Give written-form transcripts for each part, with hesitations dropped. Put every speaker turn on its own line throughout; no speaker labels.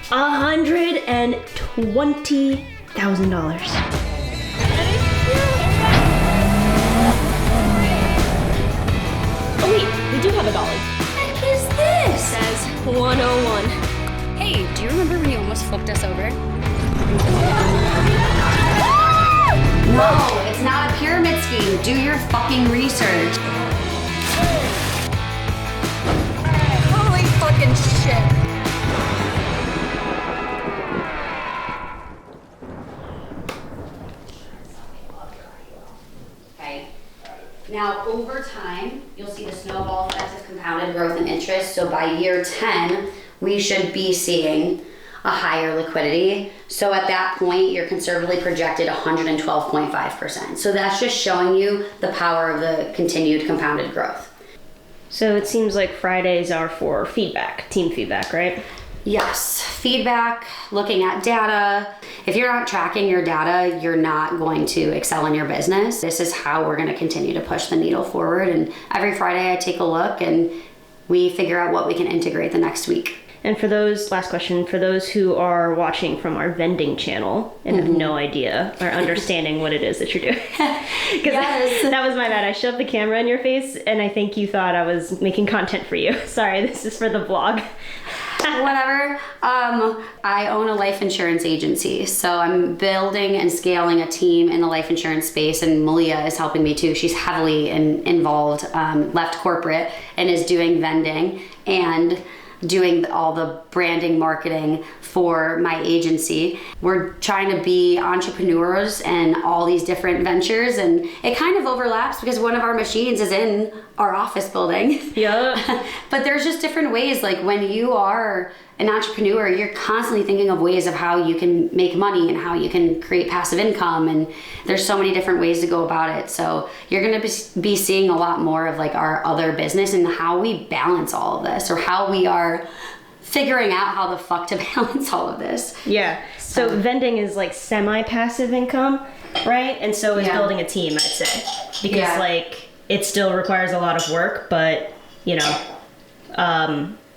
$120,000.
Oh wait, we do have a dolly.
What the heck is this?
It says 101.
Hey, do you remember when you almost flipped us over? No, it's not a pyramid scheme. Do your fucking research.
Holy fucking shit.
Okay. Now, over time, you'll see the snowball effect of compounded growth and interest. So by year 10, we should be seeing a higher liquidity. So at that point, you're conservatively projected 112.5%. So that's just showing you the power of the continued compounded growth.
So it seems like Fridays are for feedback, team feedback, right?
Yes, feedback, looking at data. If you're not tracking your data, you're not going to excel in your business. This is how we're going to continue to push the needle forward. And every Friday I take a look and we figure out what we can integrate the next week.
And for those, last question, for those who are watching from our Vending channel and have no idea or understanding what it is that you're doing. Because that was my bad. I shoved the camera in your face and I think you thought I was making content for you. Sorry, this is for the vlog.
Whatever. I own a life insurance agency, so I'm building and scaling a team in the life insurance space, and Malia is helping me too. She's heavily involved, left corporate, and is doing vending and doing all the branding marketing for my agency. We're trying to be entrepreneurs in all these different ventures, and it kind of overlaps because one of our machines is in our office building.
Yeah.
But there's just different ways. Like when you are an entrepreneur, you're constantly thinking of ways of how you can make money and how you can create passive income, and there's so many different ways to go about it. So you're going to be seeing a lot more of like our other business and how we balance all of this, or how we are figuring out how the fuck to balance all of this.
Yeah. So vending is like semi-passive income, right? And so is building a team, I'd say. Because like it still requires a lot of work, but you know,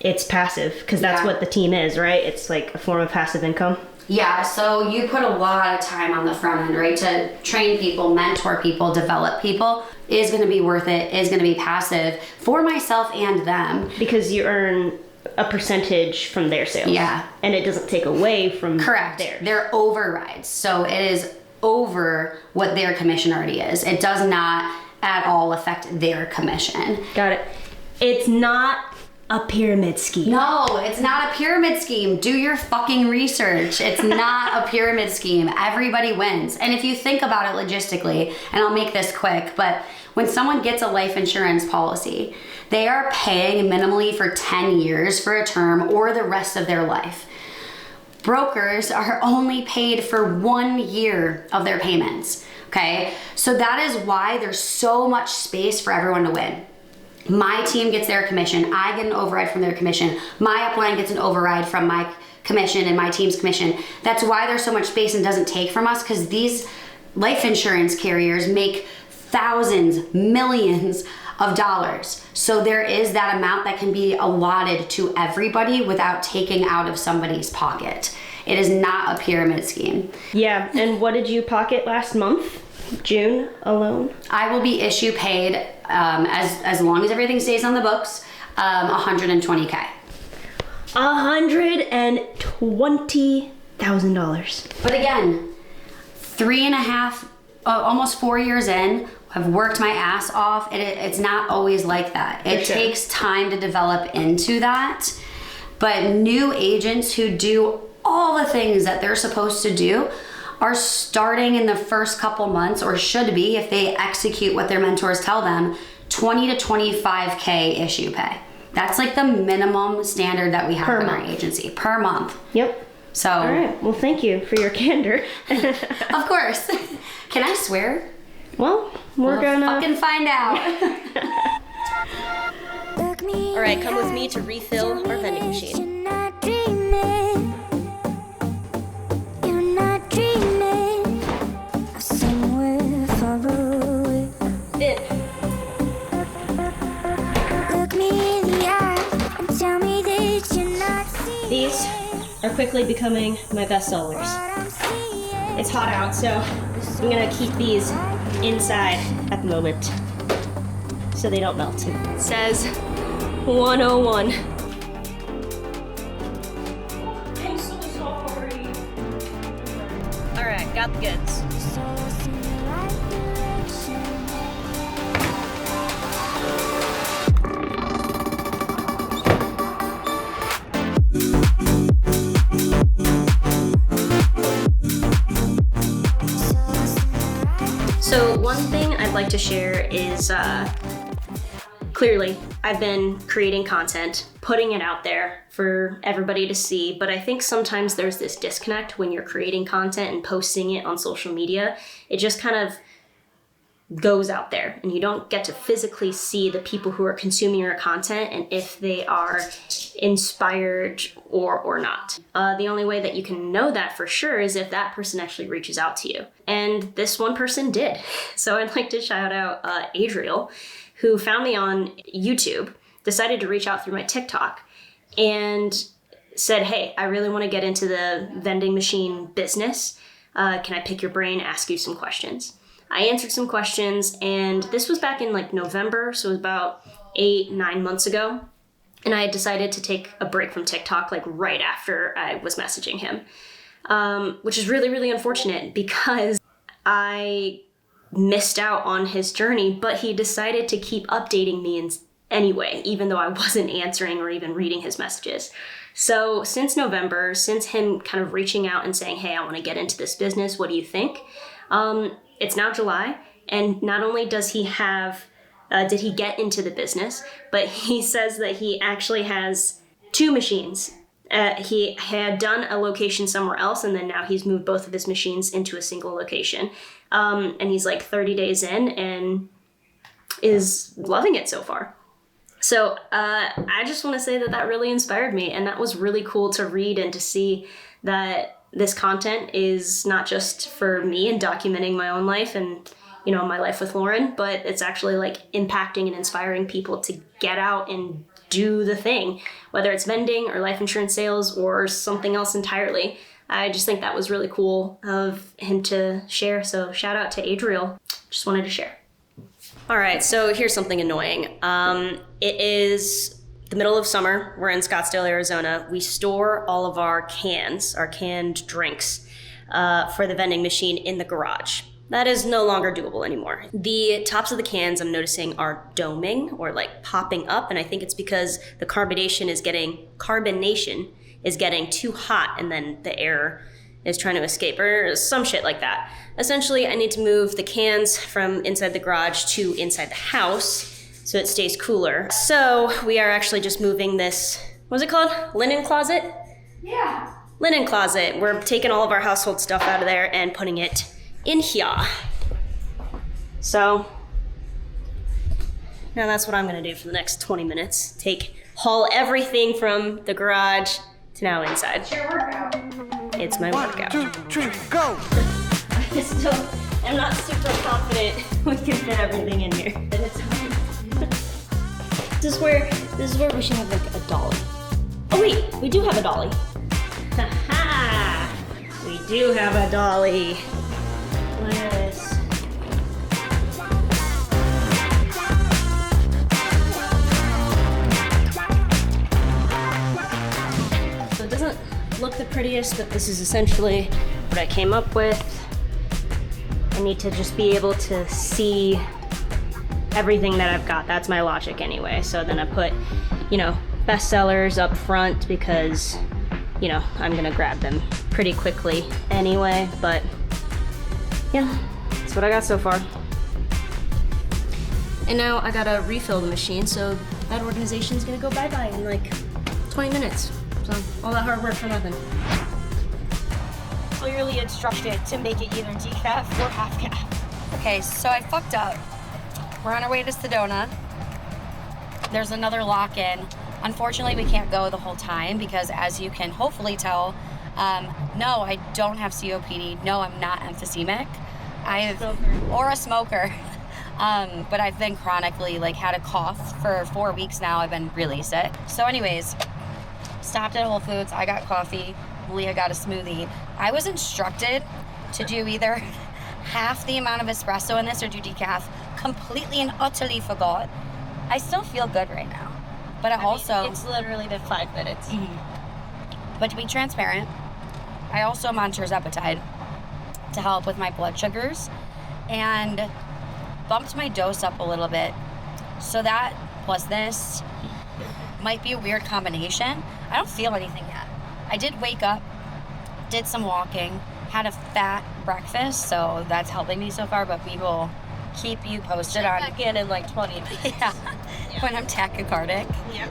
it's passive because that's what the team is, right? It's like a form of passive income.
Yeah, so you put a lot of time on the front end, right? To train people, mentor people, develop people is going to be worth it, is going to be passive for myself and them.
Because you earn a percentage from their sales. Yeah. And it doesn't take away from theirs.
They're overrides. So it is over what their commission already is. It does not at all affect their commission.
Got it. It's not a pyramid scheme.
No, it's not a pyramid scheme. Do your fucking research. It's not a pyramid scheme. Everybody wins. And if you think about it logistically, and I'll make this quick, but when someone gets a life insurance policy, they are paying minimally for 10 years for a term or the rest of their life. Brokers are only paid for 1 year of their payments, okay? So that is why there's so much space for everyone to win. My team gets their commission, I get an override from their commission, my upline gets an override from my commission and my team's commission. That's why there's so much space and doesn't take from us, because these life insurance carriers make thousands, millions of dollars. So there is that amount that can be allotted to everybody without taking out of somebody's pocket. It is not a pyramid scheme.
Yeah, and what did you pocket last month? June alone?
I will be issue paid as long as everything stays on the books, $120K.
$120,000.
But again, 3.5, almost 4 years in, I've worked my ass off. It's not always like that. It takes time to develop into that. But new agents who do all the things that they're supposed to do are starting in the first couple months, or should be if they execute what their mentors tell them, 20 to 25K issue pay. That's like the minimum standard that we have in our agency per month.
Yep.
So.
All right. Well, thank you for your candor.
Of course. Can I swear?
Well, we'll gonna
fucking find out.
All right, come with me to refill our vending machine.
These are quickly becoming my best sellers. It's hot out, so I'm gonna keep these inside at the moment so they don't melt. It says 101. I'm so sorry. All right, got the goods. So one thing I'd like to share is clearly I've been creating content, putting it out there for everybody to see, but I think sometimes there's this disconnect when you're creating content and posting it on social media. It just kind of goes out there and you don't get to physically see the people who are consuming your content and if they are inspired or not. The only way that you can know that for sure is if that person actually reaches out to you. And this one person did. So I'd like to shout out Adriel, who found me on YouTube, decided to reach out through my TikTok, and said, hey, I really want to get into the vending machine business. Can I pick your brain, ask you some questions? I answered some questions, and this was back in like November, so it was about 8-9 months ago. And I had decided to take a break from TikTok like right after I was messaging him, which is really, really unfortunate because I missed out on his journey, but he decided to keep updating me anyway, even though I wasn't answering or even reading his messages. So since November, since him kind of reaching out and saying, hey, I want to get into this business, what do you think? It's now July, and not only does he have, did he get into the business, but he says that he actually has 2 machines. He had done a location somewhere else, and then now he's moved both of his machines into a single location. And he's like 30 days in and is loving it so far. So I just want to say that that really inspired me, and that was really cool to read and to see that this content is not just for me and documenting my own life and, you know, my life with Lauren, but it's actually like impacting and inspiring people to get out and do the thing, whether it's vending or life insurance sales or something else entirely. I just think that was really cool of him to share. So shout out to Adriel. Just wanted to share. All right, so here's something annoying. It is the middle of summer. We're in Scottsdale, Arizona. We store all of our cans, our canned drinks for the vending machine in the garage. That is no longer doable anymore. The tops of the cans I'm noticing are doming or like popping up, and I think it's because the carbonation is getting too hot and then the air is trying to escape or some shit like that. Essentially, I need to move the cans from inside the garage to inside the house so it stays cooler. So we are actually just moving this, what's it called? Linen closet?
Yeah.
Linen closet. We're taking all of our household stuff out of there and putting it in here. So now that's what I'm gonna do for the next 20 minutes. Haul everything from the garage to now inside.
It's your workout.
It's my workout.
1, 2, 3, go!
I'm not super confident we can fit everything in here. But it's fine. This is where we should have like a dolly. Oh wait, we do have a dolly. Ha-ha! We do have a dolly. Look at this. So it doesn't look the prettiest, but this is essentially what I came up with. I need to just be able to see everything that I've got. That's my logic anyway. So then I put, bestsellers up front because, I'm gonna grab them pretty quickly anyway. But yeah, that's what I got so far. And now I gotta refill the machine, so that organization's gonna go bye-bye in like 20 minutes. So all that hard work for nothing.
Clearly instructed to make it either decaf or half calf.
Okay, so I fucked up. We're on our way to Sedona. There's another lock-in. Unfortunately, we can't go the whole time because, as you can hopefully tell, no, I don't have COPD. No, I'm not emphysemic. Or a smoker. But I've been chronically had a cough for 4 weeks now. I've been really sick. So anyways, stopped at Whole Foods. I got coffee. Malia got a smoothie. I was instructed to do either half the amount of espresso in this or do decaf. Completely and utterly forgot. I still feel good right now. But
it's literally been 5 minutes.
But to be transparent, I also am on tirzepatide to help with my blood sugars and bumped my dose up a little bit. So that plus this might be a weird combination. I don't feel anything yet. I did wake up, did some walking, had a fat breakfast, so that's helping me so far, but we will keep you posted on
back in like 20 minutes.
Yeah. When I'm tachycardic.
Yeah.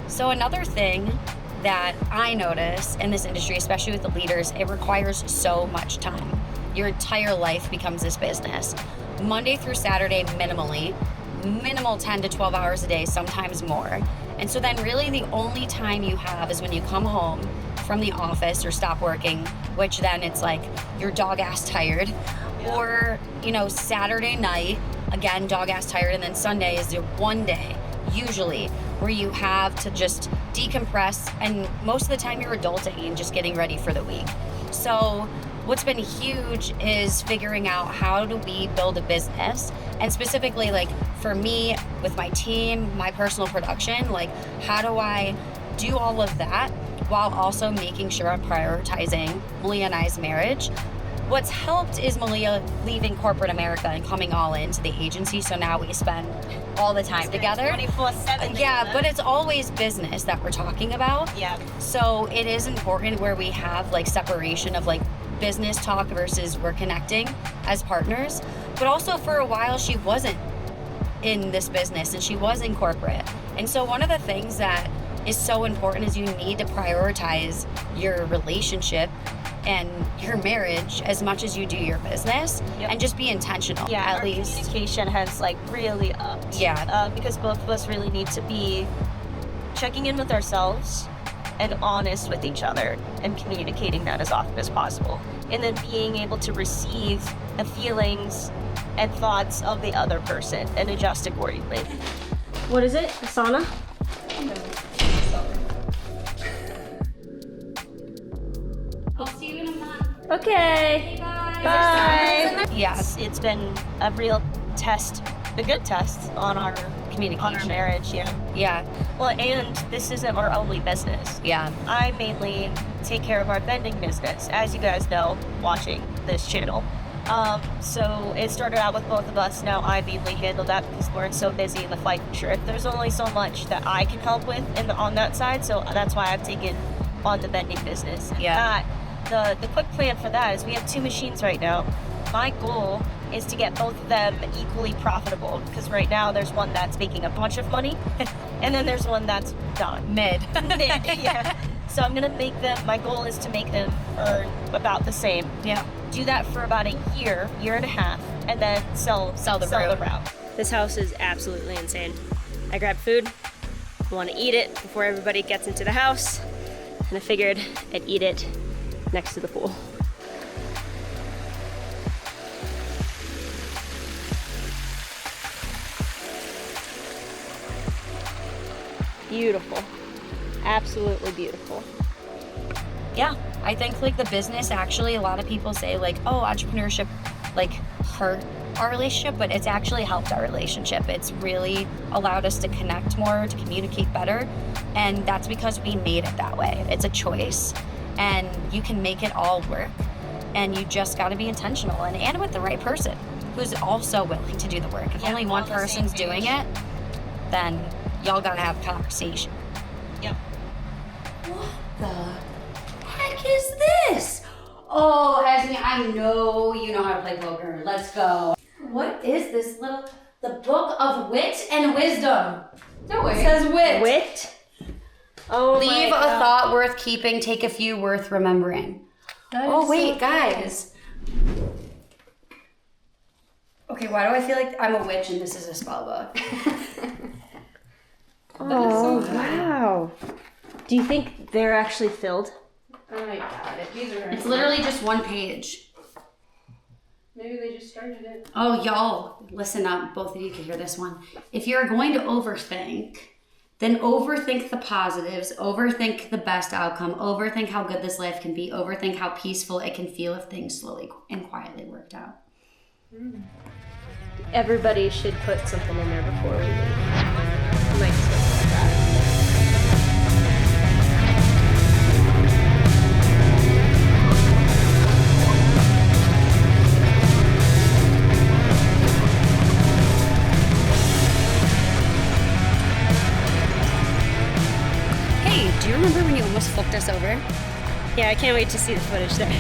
So another thing that I notice in this industry, especially with the leaders, it requires so much time. Your entire life becomes this business. Monday through Saturday, minimal 10 to 12 hours a day, sometimes more. And so then really the only time you have is when you come home from the office or stop working, which then it's like you're dog ass tired. Yeah. Or, Saturday night, again, dog ass tired, and then Sunday is your one day, usually, where you have to just decompress, and most of the time you're adulting and just getting ready for the week. So what's been huge is figuring out how do we build a business, and specifically like for me with my team, my personal production, like how do I do all of that while also making sure I'm prioritizing Malia and I's marriage. What's helped is Malia leaving corporate America and coming all into the agency, so now we spend all the time together.
24/7.
Yeah, but it's always business that we're talking about.
Yeah.
So it is important where we have like separation of like business talk versus we're connecting as partners. But also for a while she wasn't in this business and she was in corporate. And so one of the things that is so important is you need to prioritize your relationship and your marriage as much as you do your business. Yep. And just be intentional.
Yeah,
at
our
least
communication has like really upped.
Yeah.
Because both of us really need to be checking in with ourselves and honest with each other and communicating that as often as possible. And then being able to receive the feelings and thoughts of the other person and adjust accordingly.
What is it? A sauna?
I'll see you in a month.
Okay.
Bye. Yes.
It's been a real test, a good test on our
Communication.
on our marriage, yeah.
Yeah.
Well, and this isn't our only business.
Yeah.
I mainly take care of our vending business, as you guys know, watching this channel. So it started out with both of us. Now I mainly handle that because we're so busy in the flight trip. There's only so much that I can help with on that side, so that's why I've taken on the vending business.
Yeah.
The quick plan for that is we have 2 machines right now. My goal is to get both of them equally profitable because right now there's one that's making a bunch of money and then there's one that's done.
Mid.
Yeah. So I'm gonna make them, my goal is to make them earn about the same.
Yeah.
Do that for about a year and a half, and then sell the route.
This house is absolutely insane. I grabbed food, I want to eat it before everybody gets into the house, and I figured I'd eat it next to the pool. Beautiful. Absolutely beautiful.
Yeah, I think like the business actually, a lot of people say like, oh, entrepreneurship like hurt our relationship, but it's actually helped our relationship. It's really allowed us to connect more, to communicate better, and that's because we made it that way. It's a choice, and you can make it all work, and you just got to be intentional and with the right person who's also willing to do the work. If only one person's doing it, then y'all gotta have a conversation.
Yep.
What the heck is this? Oh, Esme, I know you know how to play poker. Let's go. What is this the book of wit and wisdom?
No way.
It says wit.
Wit? Oh,
Leave a thought worth keeping, take a few worth remembering. Oh, wait, guys. Okay, why do I feel like I'm a witch and this is a spell book?
Oh, wow. Do you think they're actually filled?
Oh my god, if these are
It's literally just one page.
maybe they just started it.
Oh, y'all, listen up. Both of you can hear this one. If you're going to overthink, then overthink the positives, overthink the best outcome, overthink how good this life can be, overthink how peaceful it can feel if things slowly and quietly worked out.
Everybody should put something in there before we leave. I might just look like that.
Hey, do you remember when you almost flipped us over?
Yeah, I can't wait to see the footage there.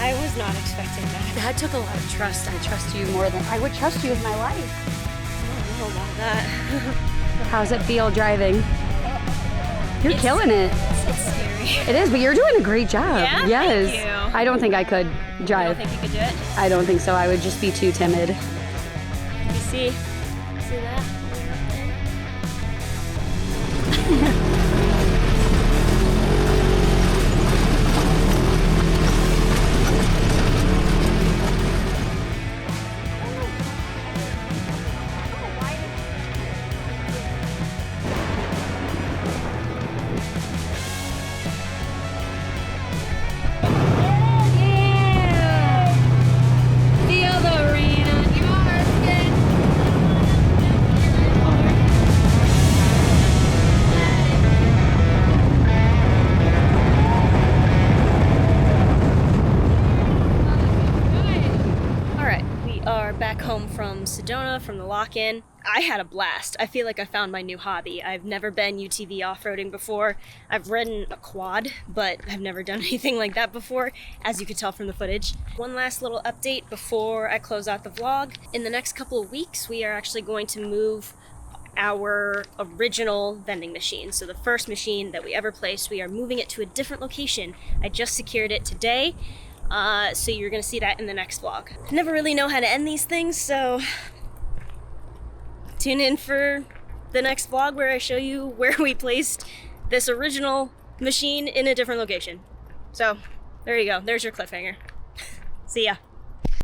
I was not expecting that.
That took a lot of trust. I trust you more than I would trust you with my life.
I don't know about that.
How's it feel driving? You're killing it.
It's scary.
It is, but you're doing a great job.
Yeah?
Yes.
Thank you.
I don't think I could
I
drive.
don't think you could do it.
I don't think so. I would just be too timid.
You see that? Back home from Sedona, from the lock-in. I had a blast. I feel like I found my new hobby. I've never been UTV off-roading before. I've ridden a quad, but I've never done anything like that before, as you could tell from the footage. One last little update before I close out the vlog. In the next couple of weeks, we are actually going to move our original vending machine. So the first machine that we ever placed, we are moving it to a different location. I just secured it today. So you're gonna see that in the next vlog. I never really know how to end these things, so tune in for the next vlog where I show you where we placed this original machine in a different location. So there you go, there's your cliffhanger. See ya.